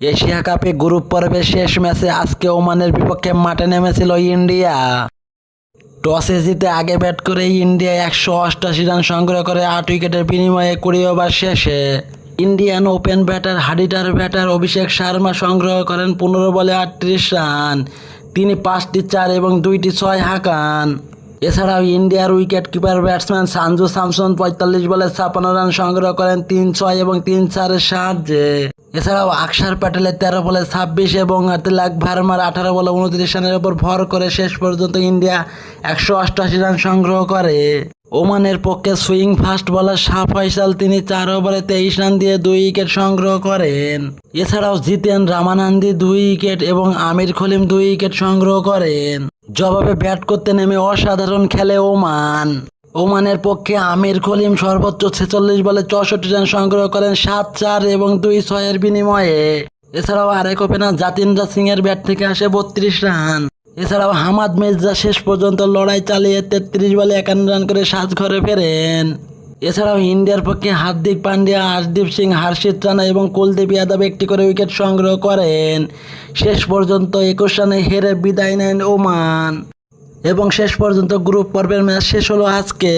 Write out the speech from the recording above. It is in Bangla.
এশিয়া কাপে গ্রুপ পর্বের শেষ ম্যাচে আজকে ওমানের বিপক্ষে মাঠে নেমেছিল ইন্ডিয়া। টসে জিতে আগে ব্যাট করে ইন্ডিয়া 188 রান সংগ্রহ করে 8 উইকেটের বিনিময়ে 20 ওভার শেষে Indian open batter হাডিটার batter Abhishek Sharma সংগ্রহ করেন 15 বলে 38 রান। তিনি 5টি 4 এবং 2টি 6 হাঁকান। এছাড়াও ইন্ডিয়ার wicket keeper batsman Sanju Samson 45 বলে 56 রান সংগ্রহ করেন 3-6 এবং 3-4-এর সাহায্যে। এছাড়াও আকসার প্যাটেলের 13 বলে 26 এবং তিলক ভার্মার 18 বলে 29 রানের উপর ভর করে শেষ পর্যন্ত ইন্ডিয়া 188 রান সংগ্রহ করে। ওমানের পক্ষে swing fast bowler Shah Faisal তিনি 4 ওভারে 23 রান দিয়ে 2 উইকেট সংগ্রহ করেন। এছাড়াও জিতেন রামানান্দি 2 উইকেট এবং আমির খলিম 2 উইকেট সংগ্রহ করেন। জবাবে ব্যাট করতে নেমে অসাধারণ খেলে ওমান। ওমানের পক্ষে আমির খলিম সর্বোচ্চ 46 বলে 64 রান সংগ্রহ করেন 7-4 এবং 2-6-এর বিনিময়ে। এছাড়াও আরেক ওপেনার জাতিন্দ্র সিং এর ব্যাট থেকে আসে 32 রান। এছাড়াও হামাদ মির্জা শেষ পর্যন্ত লড়াই চালিয়ে 33 বলে 51 রান করে সাজঘরে ফেরেন। এছাড়াও ইন্ডিয়ার পক্ষে হার্দিক পান্ডিয়া, আর্শদীপ সিং, হর্ষিত রানা এবং কুলদীপ যাদব একটি করে উইকেট সংগ্রহ করেন। শেষ পর্যন্ত 21 রানে হেরে বিদায় নেন ওমান এবং শেষ পর্যন্ত গ্রুপ পর্বের ম্যাচ শেষ হলো আজকে।